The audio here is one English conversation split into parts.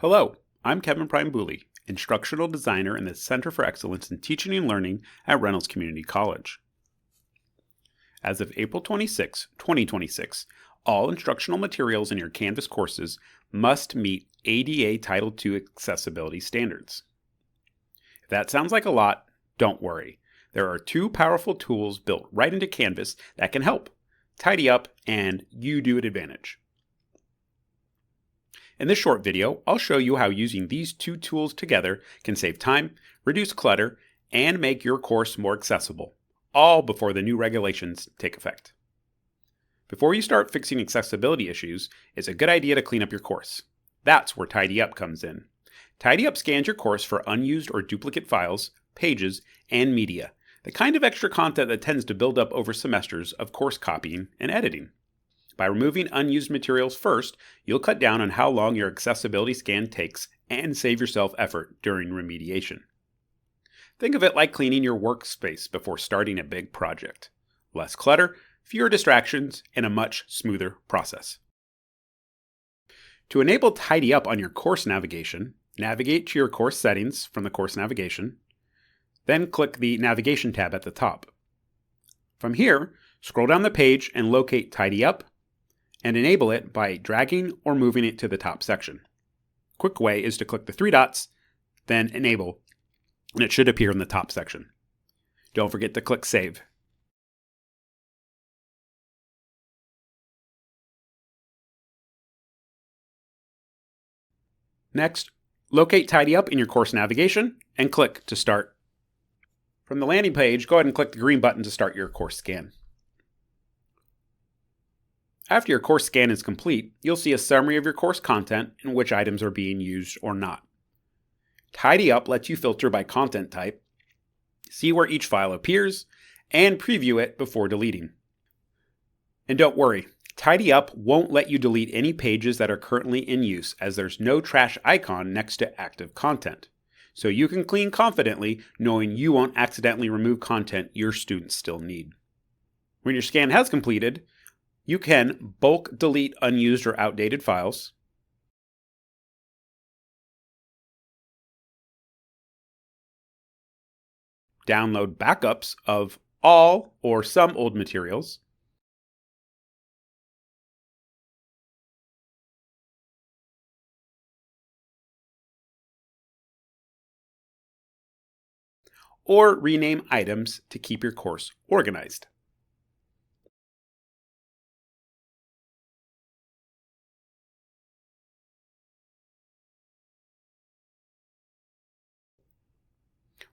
Hello, I'm Kevin Bouley, Instructional Designer in the Center for Excellence in Teaching and Learning at Reynolds Community College. As of April 26, 2026, all instructional materials in your Canvas courses must meet ADA Title II accessibility standards. If that sounds like a lot, don't worry. There are two powerful tools built right into Canvas that can help: TidyUP and UDOIT Advantage. In this short video, I'll show you how using these two tools together can save time, reduce clutter, and make your course more accessible, all before the new regulations take effect. Before you start fixing accessibility issues, it's a good idea to clean up your course. That's where TidyUp comes in. TidyUp scans your course for unused or duplicate files, pages, and media, the kind of extra content that tends to build up over semesters of course copying and editing. By removing unused materials first, you'll cut down on how long your accessibility scan takes and save yourself effort during remediation. Think of it like cleaning your workspace before starting a big project. Less clutter, fewer distractions, and a much smoother process. To enable TidyUp on your course navigation, navigate to your course settings from the course navigation, then click the Navigation tab at the top. From here, scroll down the page and locate TidyUp, and enable it by dragging or moving it to the top section. Quick way is to click the three dots, then enable, and it should appear in the top section. Don't forget to click Save. Next, locate TidyUp in your course navigation and click to start. From the landing page, go ahead and click the green button to start your course scan. After your course scan is complete, you'll see a summary of your course content and which items are being used or not. TidyUp lets you filter by content type, see where each file appears, and preview it before deleting. And don't worry, TidyUp won't let you delete any pages that are currently in use, as there's no trash icon next to active content. So you can clean confidently knowing you won't accidentally remove content your students still need. When your scan has completed, you can bulk delete unused or outdated files, download backups of all or some old materials, or rename items to keep your course organized.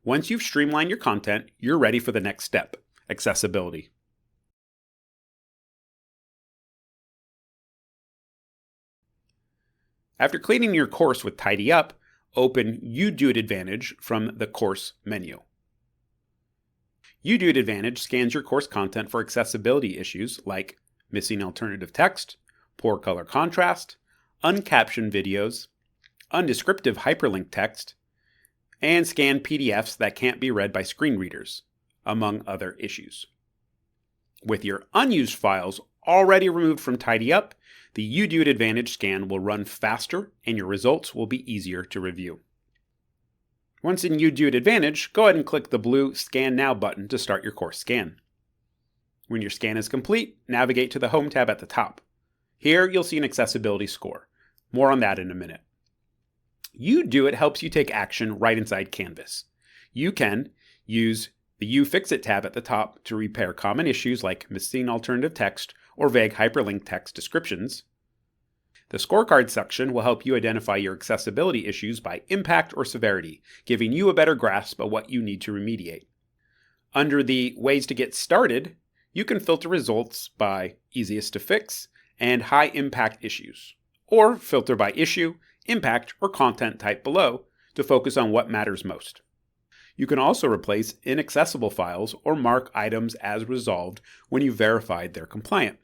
Once you've streamlined your content, you're ready for the next step: accessibility. After cleaning your course with TidyUp, open UDOIT Advantage from the Course menu. UDOIT Advantage scans your course content for accessibility issues like missing alternative text, poor color contrast, uncaptioned videos, undescriptive hyperlink text, and scan PDFs that can't be read by screen readers, among other issues. With your unused files already removed from TidyUp, the UDOIT Advantage scan will run faster and your results will be easier to review. Once in UDOIT Advantage, go ahead and click the blue Scan Now button to start your course scan. When your scan is complete, navigate to the Home tab at the top. Here you'll see an accessibility score. More on that in a minute. UDOIT helps you take action right inside Canvas. You can use the You Fix It tab at the top to repair common issues like missing alternative text or vague hyperlink text descriptions. The Scorecard section will help you identify your accessibility issues by impact or severity, giving you a better grasp of what you need to remediate. Under the Ways to Get Started, you can filter results by easiest to fix and high impact issues, or filter by issue, impact, or content type below to focus on what matters most. You can also replace inaccessible files or mark items as resolved when you verified they're compliant.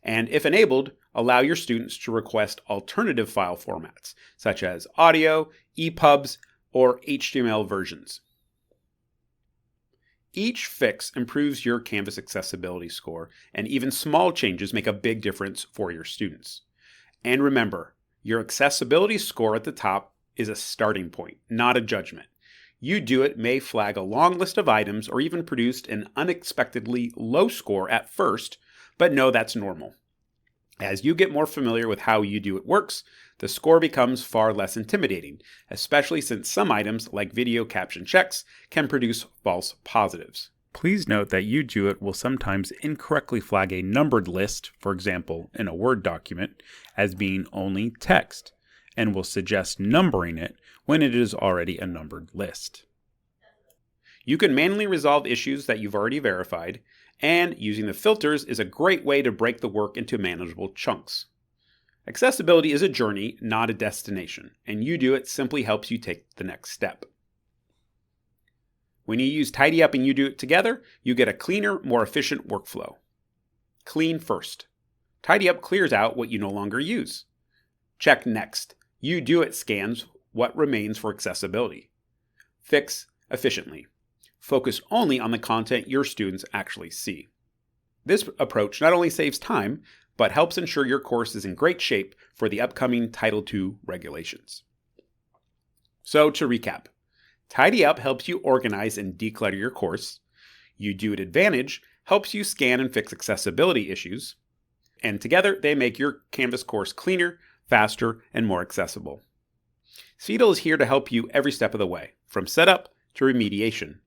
And if enabled, allow your students to request alternative file formats, such as audio, EPUBs, or HTML versions. Each fix improves your Canvas accessibility score, and even small changes make a big difference for your students. And remember, Your accessibility score at the top is a starting point, not a judgment. UDOIT may flag a long list of items or even produce an unexpectedly low score at first, but know that's normal. As you get more familiar with how UDOIT works, the score becomes far less intimidating, especially since some items, like video caption checks, can produce false positives. Please note that UDOIT will sometimes incorrectly flag a numbered list, for example, in a Word document, as being only text, and will suggest numbering it when it is already a numbered list. You can manually resolve issues that you've already verified, and using the filters is a great way to break the work into manageable chunks. Accessibility is a journey, not a destination, and UDOIT simply helps you take the next step. When you use TidyUp and UDOIT together, you get a cleaner, more efficient workflow. Clean first. TidyUp clears out what you no longer use. Check next. UDOIT scans what remains for accessibility. Fix efficiently. Focus only on the content your students actually see. This approach not only saves time, but helps ensure your course is in great shape for the upcoming Title II regulations. So to recap, TidyUp helps you organize and declutter your course. UDOIT Advantage helps you scan and fix accessibility issues. And together they make your Canvas course cleaner, faster, and more accessible. CETL is here to help you every step of the way, from setup to remediation.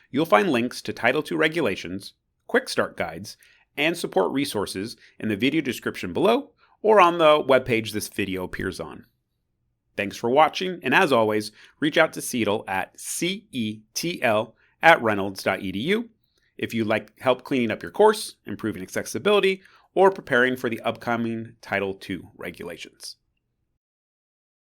You'll find links to Title II regulations, quick start guides, and support resources in the video description below or on the webpage this video appears on. Thanks for watching, and as always, reach out to CETL at cetl@reynolds.edu if you'd like help cleaning up your course, improving accessibility, or preparing for the upcoming Title II regulations.